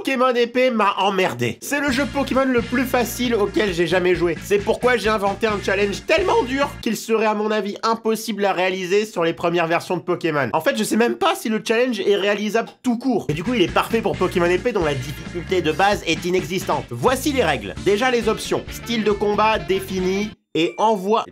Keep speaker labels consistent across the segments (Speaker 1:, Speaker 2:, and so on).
Speaker 1: Pokémon épée m'a emmerdé. C'est le jeu Pokémon le plus facile auquel j'ai jamais joué. C'est pourquoi j'ai inventé un challenge tellement dur qu'il serait à mon avis impossible à réaliser sur les premières versions de Pokémon. En fait, je sais même pas si le challenge est réalisable tout court. Et du coup, il est parfait pour Pokémon épée dont la difficulté de base est inexistante. Voici les règles. Déjà les options. Style de combat défini. Et envoi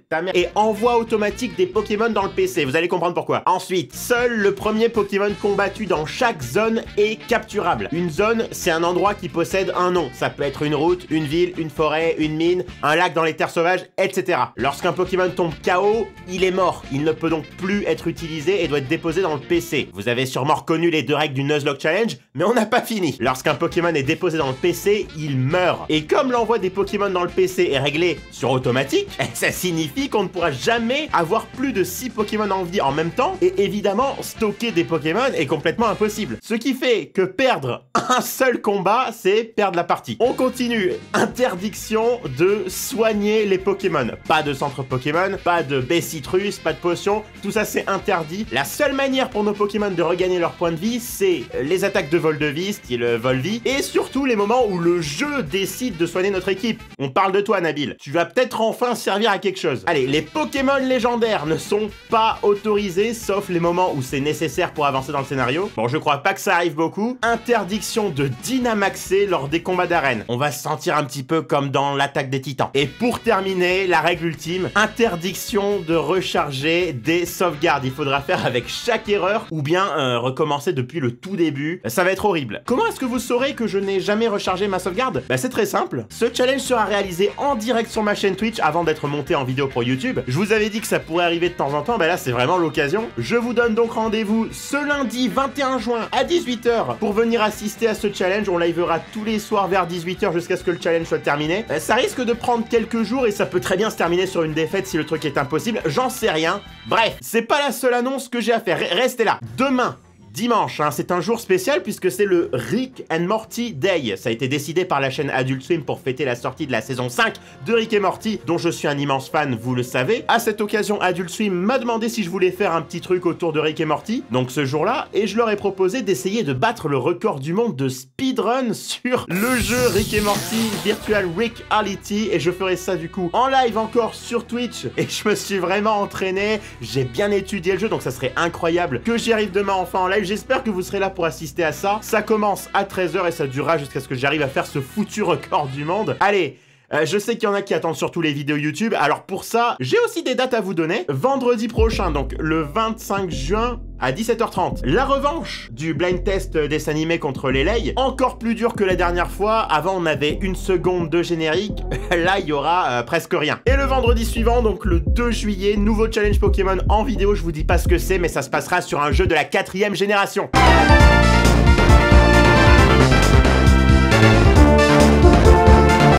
Speaker 1: automatique des Pokémon dans le PC. Vous allez comprendre pourquoi. Ensuite, seul le premier Pokémon combattu dans chaque zone est capturable. Une zone, c'est un endroit qui possède un nom. Ça peut être une route, une ville, une forêt, une mine, un lac dans les terres sauvages, etc. Lorsqu'un Pokémon tombe KO, il est mort. Il ne peut donc plus être utilisé et doit être déposé dans le PC. Vous avez sûrement reconnu les deux règles du Nuzlocke Challenge, mais on n'a pas fini. Lorsqu'un Pokémon est déposé dans le PC, il meurt. Et comme l'envoi des Pokémon dans le PC est réglé sur automatique, ça signifie qu'on ne pourra jamais avoir plus de 6 Pokémon en vie en même temps, et évidemment, stocker des Pokémon est complètement impossible. Ce qui fait que perdre un seul combat, c'est perdre la partie. On continue. Interdiction de soigner les Pokémon. Pas de centre Pokémon, pas de baie citrus, pas de potion, tout ça c'est interdit. La seule manière pour nos Pokémon de regagner leur point de vie, c'est les attaques de vol de vie, style Volvi, et surtout les moments où le jeu décide de soigner notre équipe. On parle de toi, Nabil. Tu vas peut-être enfin servir à quelque chose. Allez, les Pokémon légendaires ne sont pas autorisés, sauf les moments où c'est nécessaire pour avancer dans le scénario. Bon, je crois pas que ça arrive beaucoup. Interdiction de Dynamaxer lors des combats d'arène. On va se sentir un petit peu comme dans l'attaque des titans. Et pour terminer, la règle ultime, interdiction de recharger des sauvegardes. Il faudra faire avec chaque erreur ou bien recommencer depuis le tout début. Ça va être horrible. Comment est-ce que vous saurez que je n'ai jamais rechargé ma sauvegarde? Bah c'est très simple. Ce challenge sera réalisé en direct sur ma chaîne Twitch avant d'être monté en vidéo pour YouTube. Je vous avais dit que ça pourrait arriver de temps en temps, bah là c'est vraiment l'occasion. Je vous donne donc rendez-vous ce lundi 21 juin à 18 h pour venir assister à ce challenge. On livera tous les soirs vers 18 h jusqu'à ce que le challenge soit terminé. Ça risque de prendre quelques jours et ça peut très bien se terminer sur une défaite si le truc est impossible, j'en sais rien. Bref, c'est pas la seule annonce que j'ai à faire, restez là. Demain, dimanche, hein, c'est un jour spécial puisque c'est le Rick and Morty Day. Ça a été décidé par la chaîne Adult Swim pour fêter la sortie de la saison 5 de Rick et Morty, dont je suis un immense fan, vous le savez. À cette occasion, Adult Swim m'a demandé si je voulais faire un petit truc autour de Rick et Morty, donc ce jour-là, et je leur ai proposé d'essayer de battre le record du monde de speedrun sur le jeu Rick et Morty Virtual Reality, et je ferai ça du coup en live encore sur Twitch, et je me suis vraiment entraîné, j'ai bien étudié le jeu, donc ça serait incroyable que j'y arrive demain enfin en live. J'espère que vous serez là pour assister à ça. Ça commence à 13 h et ça durera jusqu'à ce que j'arrive à faire ce foutu record du monde. Allez, je sais qu'il y en a qui attendent surtout les vidéos YouTube. Alors pour ça, j'ai aussi des dates à vous donner. Vendredi prochain, donc le 25 juin à 17 h 30. La revanche du blind test dessin animé contre les Lay. Encore plus dur que la dernière fois. Avant, on avait 1 seconde de générique. Là, il y aura presque rien. Et le vendredi suivant, donc le 2 juillet, nouveau challenge Pokémon en vidéo. Je vous dis pas ce que c'est, mais ça se passera sur un jeu de la 4e génération.